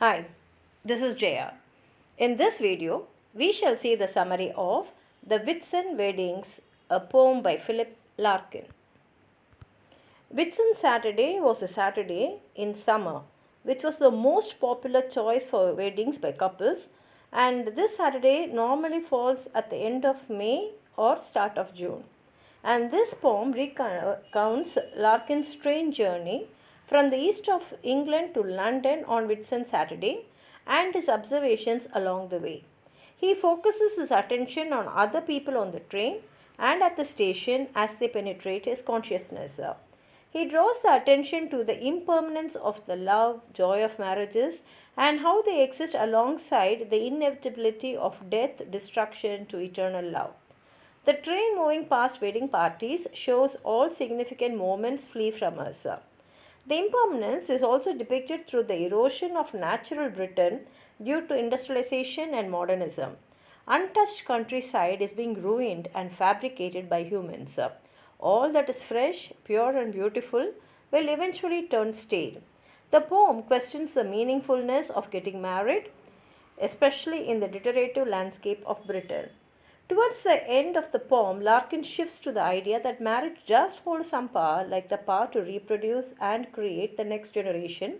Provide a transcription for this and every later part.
Hi, this is Jaya. In this video, we shall see the summary of The Whitsun Weddings, a poem by Philip Larkin. Whitsun Saturday was a Saturday in summer, which was the most popular choice for weddings by couples, and this Saturday normally falls at the end of May or start of June. And this poem recounts Larkin's train journey from the east of England to London on Whitsun Saturday and his observations along the way. He focuses his attention on other people on the train and at the station as they penetrate his consciousness. He draws the attention to the impermanence of the love, joy of marriages, and how they exist alongside the inevitability of death, destruction to eternal love. The train moving past wedding parties shows all significant moments flee from us. The impermanence is also depicted through the erosion of natural Britain due to industrialization and modernism. Untouched countryside is being ruined and fabricated by humans. All that is fresh, pure, and beautiful will eventually turn stale. The poem questions the meaningfulness of getting married, especially in the deteriorative landscape of Britain. Towards the end of the poem, Larkin shifts to the idea that marriage does hold some power, like the power to reproduce and create the next generation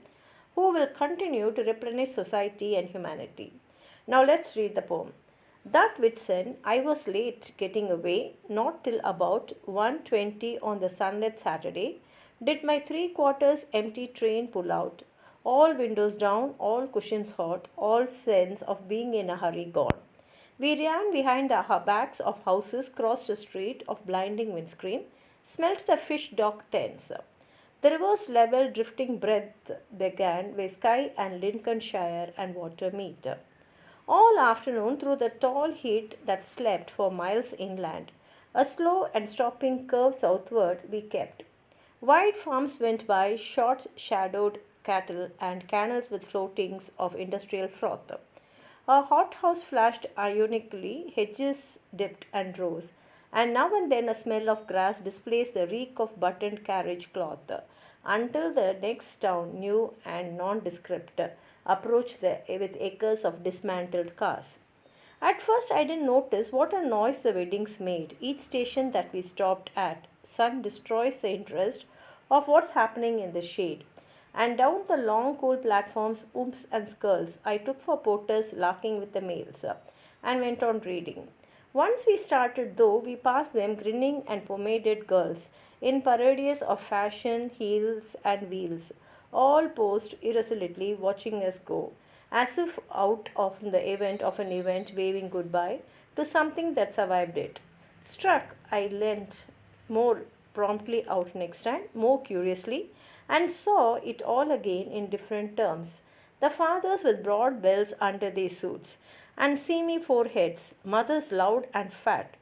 who will continue to replenish society and humanity. Now let's read the poem. That Whitsun, I was late getting away, not till about 1:20 on the sunlit Saturday, did my three-quarters empty train pull out. All windows down, all cushions hot, all sense of being in a hurry gone. We ran behind the backs of houses, crossed a street of blinding windscreen, smelt the fish dock tents. The river's level drifting breadth began where Skye and Lincolnshire and water meet. All afternoon through the tall heat that slept for miles inland, a slow and stopping curve southward we kept. Wide farms went by, short shadowed cattle and canals with floatings of industrial froth. A hothouse flashed ironically, hedges dipped and rose, and now and then a smell of grass displays the reek of buttoned carriage cloth, until the next town, new and nondescript, approached with acres of dismantled cars. At first, I didn't notice what a noise the weddings made. Each station that we stopped at, sun destroys the interest of what's happening in the shade. And down the long, cool platforms, oomph and skulls, I took for porters larking with the mails, and went on reading. Once we started, though, we passed them grinning and pomaded girls in parades of fashion, heels, and wheels, all posed irresolutely watching us go, as if out of an event, waving goodbye to something that survived it. Struck, I leant more promptly out next time, more curiously, and saw it all again in different terms. The fathers with broad belts under their suits, and seamy foreheads, mothers loud and fat,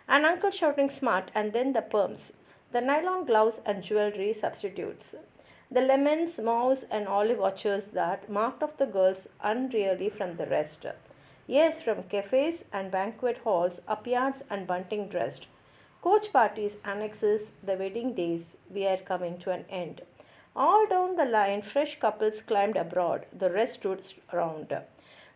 and uncle shouting smart, and then the perms, the nylon gloves and jewelry substitutes, the lemons, mauves, and olive orchards that marked off the girls unreally from the rest. Yes, from cafes and banquet halls, upyards and bunting dressed. Coach parties, annexes, the wedding days, we are coming to an end. All down the line, fresh couples climbed abroad, the rest stood round.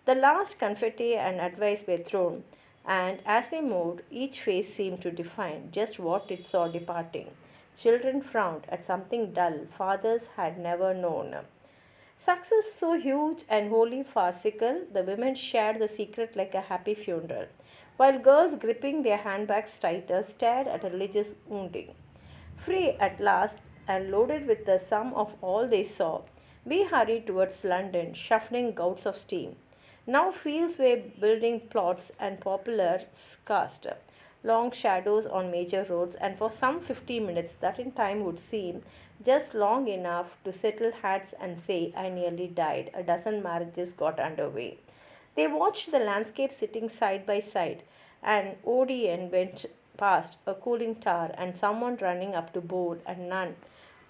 The last confetti and advice were thrown, and as we moved, each face seemed to define just what it saw departing. Children frowned at something dull fathers had never known. Success so huge and wholly farcical, the women shared the secret like a happy funeral, while girls, gripping their handbags tighter, stared at a religious wounding. Free at last, and loaded with the sum of all they saw, we hurried towards London, shuffling gouts of steam. Now fields were building plots and populars cast long shadows on major roads, and for some 50 minutes that in time would seem just long enough to settle hats and say, I nearly died. A dozen marriages got underway. They watched the landscape sitting side by side. An Odeon went past, a cooling tower, and someone running up to board, and none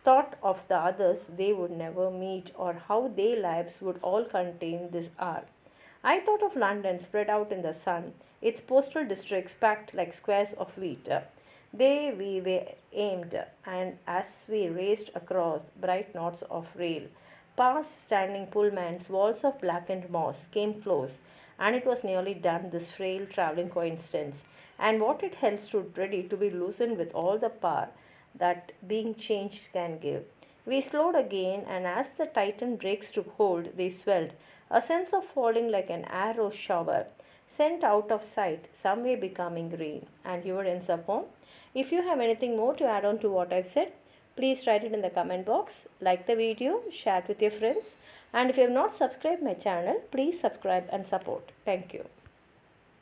thought of the others they would never meet or how their lives would all contain this hour. I thought of London spread out in the sun, its postal districts packed like squares of wheat. They we were aimed, and as we raced across bright knots of rail, past standing Pullman's walls of blackened moss came close, and it was nearly done, this frail traveling coincidence, and what it held stood ready to be loosened with all the power that being changed can give. We slowed again, and as the tightened brakes took hold, they swelled, a sense of falling like an arrow shower, sent out of sight, some way becoming rain. And here ends the poem. If you have anything more to add on to what I've said, please write it in the comment box, like the video, share it with your friends, and if you have not subscribed my channel, please subscribe and support. Thank you.